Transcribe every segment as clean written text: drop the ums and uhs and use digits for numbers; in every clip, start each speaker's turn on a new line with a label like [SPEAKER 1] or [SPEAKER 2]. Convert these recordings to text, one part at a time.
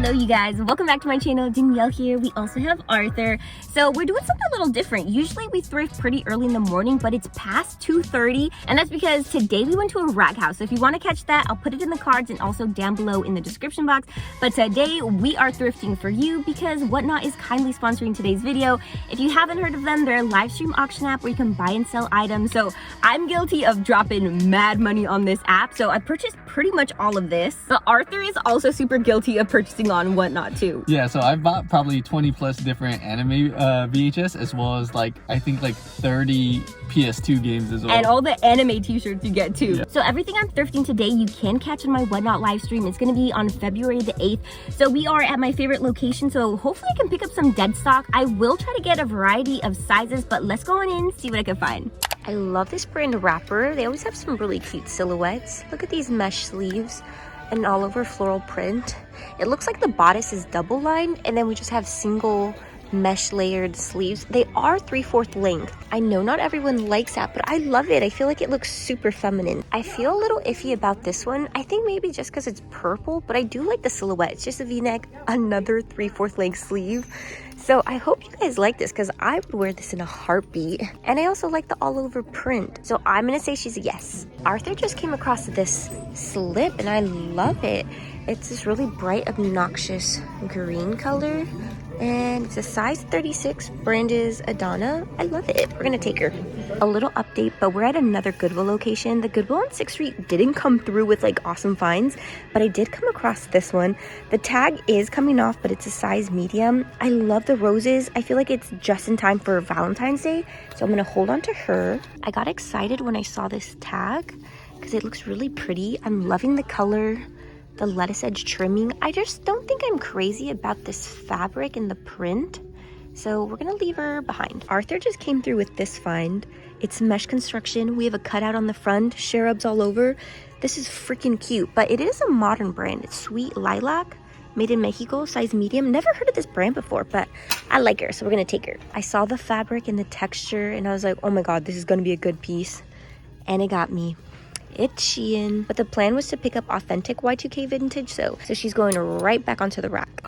[SPEAKER 1] Hello you guys, welcome back to my channel. Danielle here. We also have Arthur. So we're doing something a little different. Usually we thrift pretty early in the morning, but it's past 2:30, and that's because today we went to a rack house. So if you want to catch that, I'll put it in the cards and also down below in the description box. But today we are thrifting for you because Whatnot is kindly sponsoring today's video. If you haven't heard of them, they're a live stream auction app where you can buy and sell items. So I'm guilty of dropping mad money on this app. So I purchased pretty much all of this. But Arthur is also super guilty of purchasing on Whatnot too.
[SPEAKER 2] Yeah, so I've bought probably 20 plus different anime VHS, as well as I think 30 PS2 games as well.
[SPEAKER 1] And all the anime t-shirts you get too.
[SPEAKER 2] Yeah.
[SPEAKER 1] So everything I'm thrifting today you can catch in my Whatnot live stream. It's gonna be on February the 8th. So we are at my favorite location, so hopefully I can pick up some dead stock. I will try to get a variety of sizes, but let's go on in, see what I can find. I love this brand wrapper. They always have some really cute silhouettes. Look at these mesh sleeves and all over floral print. It looks like the bodice is double lined and then we just have single mesh layered sleeves. They are 3/4 length. I know not everyone likes that, but I love it. I feel like it looks super feminine. I feel a little iffy about this one. I think maybe just because it's purple, but I do like the silhouette. It's just a v-neck, another 3/4 length sleeve. So I hope you guys like this because I would wear this in a heartbeat. And I also like the all over print. So I'm gonna say she's a yes. Arthur just came across this slip and I love it. It's this really bright, obnoxious green color. And it's a size 36, brand is Adana. I love it. We're gonna take her. A little update, but we're at another Goodwill location. The Goodwill on 6th Street didn't come through with awesome finds, but I did come across this one. The tag is coming off, but it's a size medium. I love the roses. I feel like it's just in time for Valentine's Day, so I'm gonna hold on to her. I got excited when I saw this tag because it looks really pretty. I'm loving the color. The lettuce edge trimming. I just don't think I'm crazy about this fabric and the print, so we're gonna leave her behind. Arthur just came through with this find. It's mesh construction. We have a cutout on the front, cherubs all over. This is freaking cute, but it is a modern brand. It's Sweet Lilac, made in Mexico, size medium. Never heard of this brand before, but I like her, so we're gonna take her. I saw the fabric and the texture, and I was like, oh my god, this is gonna be a good piece, and it got me. It's Shein, but the plan was to pick up authentic Y2K vintage, so she's going right back onto the rack.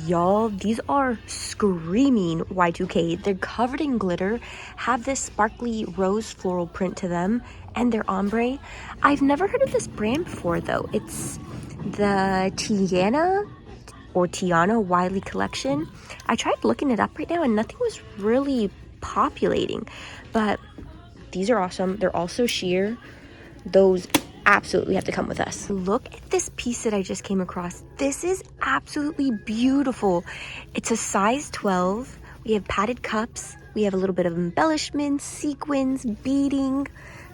[SPEAKER 1] Y'all, these are screaming Y2K. They're covered in glitter, have this sparkly rose floral print to them, and they're ombre. I've never heard of this brand before though. It's the Tiana Wiley collection. I tried looking it up right now and nothing was really populating, but these are awesome. They're also sheer. Those absolutely have to come with us. Look at this piece that I just came across. This is absolutely beautiful. It's a size 12. We have padded cups. We have a little bit of embellishments, sequins, beading,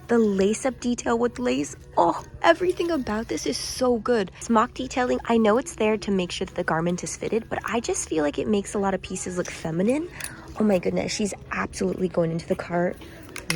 [SPEAKER 1] the lace-up detail with lace. Oh, everything about this is so good. Smock detailing, I know it's there to make sure that the garment is fitted, but I just feel like it makes a lot of pieces look feminine. Oh my goodness, she's absolutely going into the cart.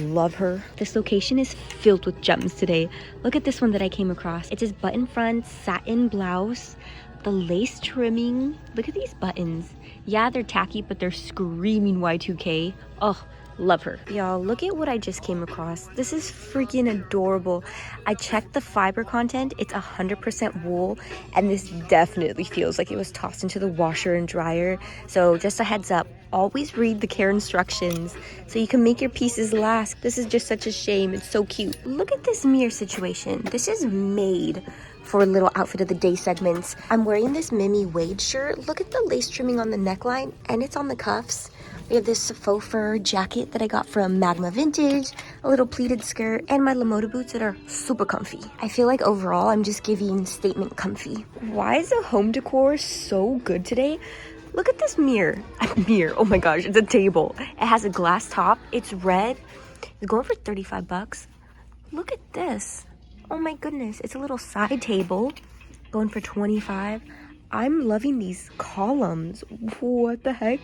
[SPEAKER 1] Love her. This location is filled with gems today. Look at this one that I came across. It's this button front satin blouse, the lace trimming. Look at these buttons. Yeah, they're tacky, but they're screaming Y2K. Oh, love her. Y'all, look at what I just came across. This is freaking adorable. I checked the fiber content. It's 100% wool, and this definitely feels like it was tossed into the washer and dryer. So just a heads up, always read the care instructions so you can make your pieces last. This is just such a shame. It's so cute. Look at this mirror situation. This is made for a little outfit of the day segments. I'm wearing this Mimi Wade shirt. Look at the lace trimming on the neckline, and it's on the cuffs. We have this faux fur jacket that I got from Magma Vintage, a little pleated skirt, and my Lamoda boots that are super comfy. I feel like overall I'm just giving statement comfy. Why is the home decor so good today? Look at this mirror. Oh my gosh, it's a table. It has a glass top. It's red. It's going for 35 bucks. Look at this. Oh my goodness, it's a little side table going for 25. I'm loving these columns. What the heck?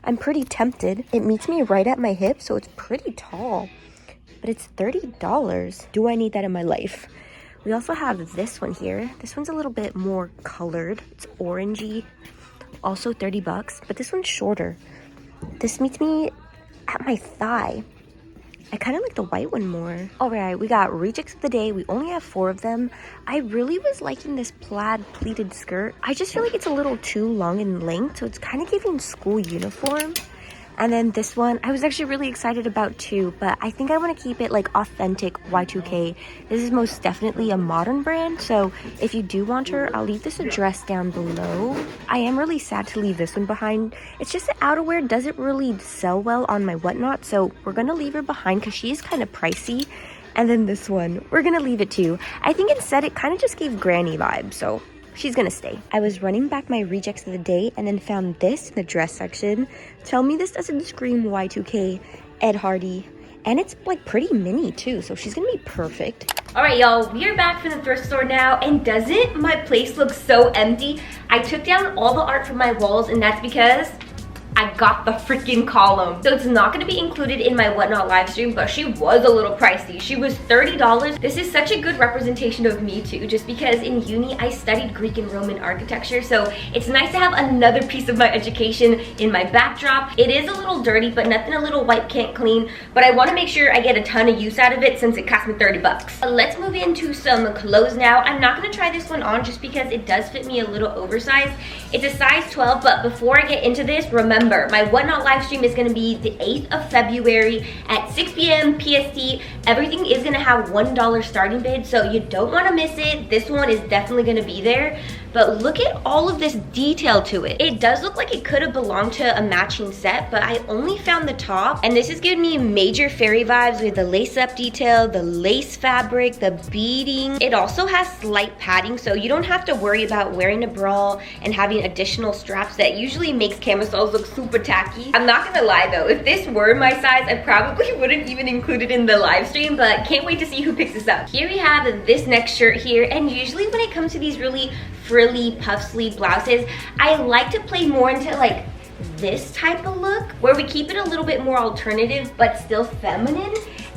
[SPEAKER 1] I'm pretty tempted. It meets me right at my hip, so it's pretty tall, but it's $30. Do I need that in my life? We also have this one here. This one's a little bit more colored. It's orangey, also 30 bucks, but this one's shorter. This meets me at my thigh. I kind of like the white one more. All right, we got rejects of the day. We only have 4 of them. I really was liking this plaid pleated skirt. I just feel like it's a little too long in length, so it's kind of giving school uniform. And then this one, I was actually really excited about too, but I think I want to keep it like authentic Y2K. This is most definitely a modern brand, so if you do want her, I'll leave this address down below. I am really sad to leave this one behind. It's just that outerwear doesn't really sell well on my whatnot, so we're gonna leave her behind because she is kind of pricey. And then this one, we're gonna leave it too. I think instead it kind of just gave granny vibes, so she's gonna stay. I was running back my rejects of the day and then found this in the dress section. Tell me this doesn't scream Y2K, Ed Hardy. And it's like pretty mini too, so she's gonna be perfect. All right, y'all, we are back from the thrift store now, and doesn't my place look so empty? I took down all the art from my walls, and that's because I got the freaking column. So it's not gonna be included in my Whatnot live stream, but she was a little pricey. She was $30. This is such a good representation of me too, just because in uni I studied Greek and Roman architecture, so it's nice to have another piece of my education in my backdrop. It is a little dirty, but nothing a little wipe can't clean, but I wanna make sure I get a ton of use out of it since it cost me 30 bucks. Let's move into some clothes now. I'm not gonna try this one on just because it does fit me a little oversized. It's a size 12, but before I get into this, remember, my Whatnot live stream is going to be the 8th of February at 6 p.m. PST. Everything is going to have $1 starting bid, so you don't want to miss it. This one is definitely going to be there. But look at all of this detail to it. It does look like it could have belonged to a matching set, but I only found the top. And this is giving me major fairy vibes with the lace-up detail, the lace fabric, the beading. It also has slight padding, so you don't have to worry about wearing a bra and having additional straps that usually makes camisoles look super tacky. I'm not gonna lie though, if this were my size, I probably wouldn't even include it in the live stream, but can't wait to see who picks this up. Here we have this next shirt here, and usually when it comes to these really frilly puff sleeve blouses, I like to play more into like this type of look where we keep it a little bit more alternative but still feminine.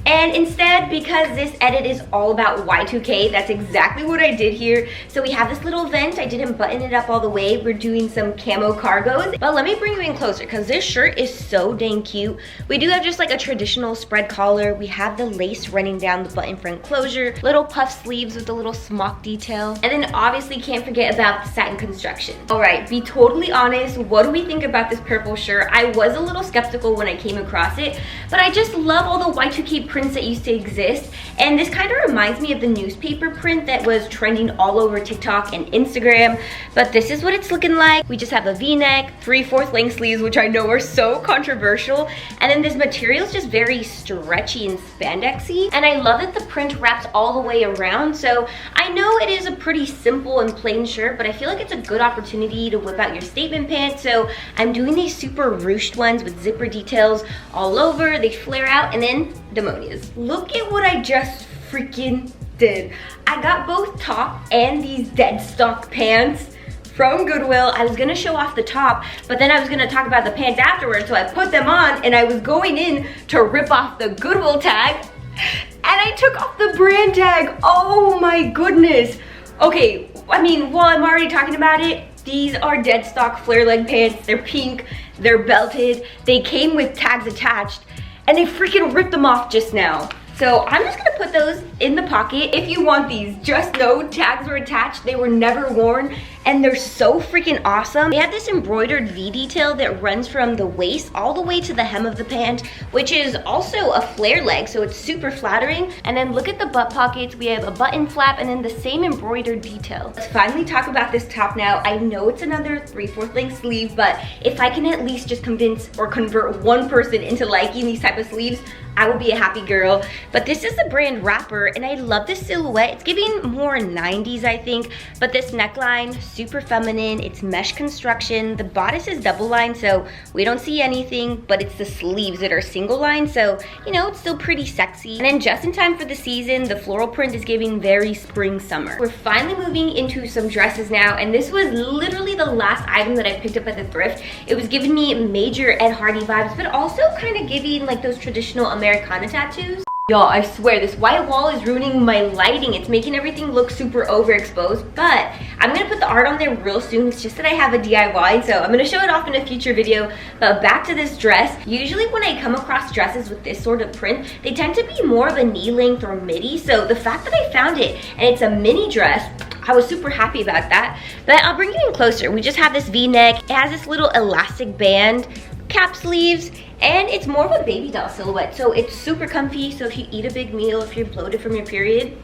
[SPEAKER 1] And instead, because this edit is all about Y2K, that's exactly what I did here. So we have this little vent. I didn't button it up all the way. We're doing some camo cargos. But let me bring you in closer because this shirt is so dang cute. We do have just like a traditional spread collar. We have the lace running down the button front closure, little puff sleeves with a little smock detail. And then obviously can't forget about the satin construction. All right, be totally honest. What do we think about this purple shirt? I was a little skeptical when I came across it, but I just love all the Y2K prints that used to exist, and this kind of reminds me of the newspaper print that was trending all over TikTok and Instagram. But this is what it's looking like. We just have a v-neck, 3/4 length sleeves, which I know are so controversial, and then this material is just very stretchy and spandexy, and I love that the print wraps all the way around. So I know it is a pretty simple and plain shirt, but I feel like it's a good opportunity to whip out your statement pants. So I'm doing these super ruched ones with zipper details all over. They flare out, and then demonias. Look at what I just freaking did. I got both top and these deadstock pants from Goodwill. I was gonna show off the top, but then I was gonna talk about the pants afterwards, so I put them on and I was going in to rip off the Goodwill tag, and I took off the brand tag. Oh my goodness. Okay, I mean, while I'm already talking about it, these are deadstock flare leg pants. They're pink, they're belted, they came with tags attached, and they freaking ripped them off just now. So I'm just gonna put those in the pocket. If you want these, just know tags were attached, they were never worn, and they're so freaking awesome. They have this embroidered V detail that runs from the waist all the way to the hem of the pant, which is also a flare leg, so it's super flattering. And then look at the butt pockets. We have a button flap and then the same embroidered detail. Let's finally talk about this top now. I know it's another 3/4 length sleeve, but if I can at least just convince or convert one person into liking these type of sleeves, I will be a happy girl. But this is the brand Wrapper, and I love this silhouette. It's giving more 90s, I think, but this neckline, super feminine. It's mesh construction. The bodice is double line, so we don't see anything, but it's the sleeves that are single line, so, you know, it's still pretty sexy. And then just in time for the season, the floral print is giving very spring summer. We're finally moving into some dresses now, and this was literally the last item that I picked up at the thrift. It was giving me major Ed Hardy vibes, but also kind of giving like those traditional Americana tattoos. Y'all, I swear, this white wall is ruining my lighting. It's making everything look super overexposed, but I'm gonna put the art on there real soon. It's just that I have a DIY, so I'm gonna show it off in a future video. But back to this dress. Usually when I come across dresses with this sort of print, they tend to be more of a knee length or midi. So the fact that I found it and it's a mini dress, I was super happy about that. But I'll bring you in closer. We just have this V-neck. It has this little elastic band, cap sleeves, and it's more of a baby doll silhouette, so it's super comfy. So if you eat a big meal, if you're bloated from your period,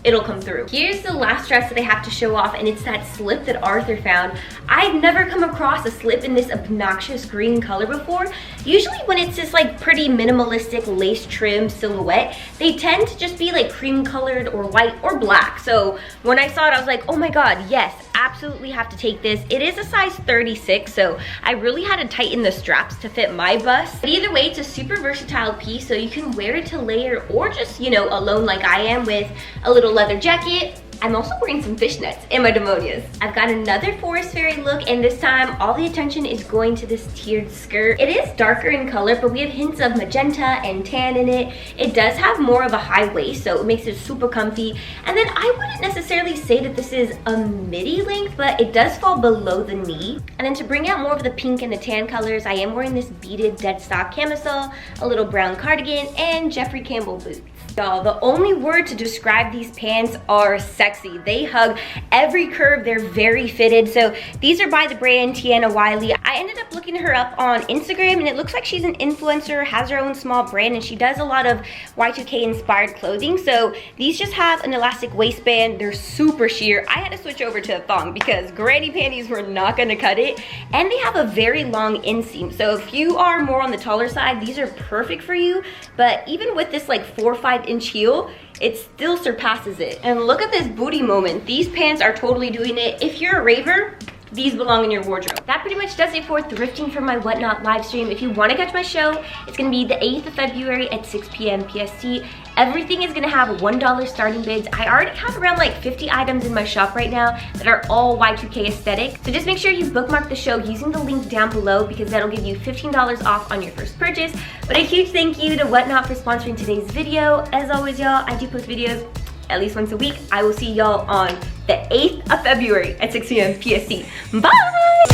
[SPEAKER 1] it'll come through. Here's the last dress that I have to show off, and it's that slip that Arthur found. I've never come across a slip in this obnoxious green color before. Usually when it's this like pretty minimalistic lace trim silhouette, they tend to just be like cream colored or white or black. So when I saw it, I was like, oh my god, yes, absolutely have to take this. It is a size 36, so I really had to tighten the straps to fit my bust. But either way, it's a super versatile piece, so you can wear it to layer or just, you know, alone like I am with a little leather jacket. I'm also wearing some fishnets and my demonias. I've got another forest fairy look, and this time all the attention is going to this tiered skirt. It is darker in color, but we have hints of magenta and tan in it. It does have more of a high waist, so it makes it super comfy. And then I wouldn't necessarily say that this is a midi length, but it does fall below the knee. And then to bring out more of the pink and the tan colors, I am wearing this beaded deadstock camisole, a little brown cardigan, and Jeffrey Campbell boots. Y'all, the only word to describe these pants are sexy. They hug every curve. They're very fitted. So these are by the brand Tiana Wiley. I ended up looking her up on Instagram, and it looks like she's an influencer, has her own small brand, and she does a lot of Y2K inspired clothing. So these just have an elastic waistband. They're super sheer. I had to switch over to a thong because granny panties were not gonna cut it. And they have a very long inseam. So if you are more on the taller side, these are perfect for you. But even with this like 4 or 5 inch heel, it still surpasses it. And look at this booty moment. These pants are totally doing it. If you're a raver, these belong in your wardrobe. That pretty much does it for thrifting for my Whatnot live stream. If you want to catch my show, it's going to be the 8th of February at 6 p.m. PST. Everything is going to have $1 starting bids. I already have around like 50 items in my shop right now that are all Y2K aesthetic. So just make sure you bookmark the show using the link down below, because that'll give you $15 off on your first purchase. But a huge thank you to Whatnot for sponsoring today's video. As always, y'all, I do post videos at least once a week. I will see y'all on the 8th of February at 6 p.m. PST. Bye!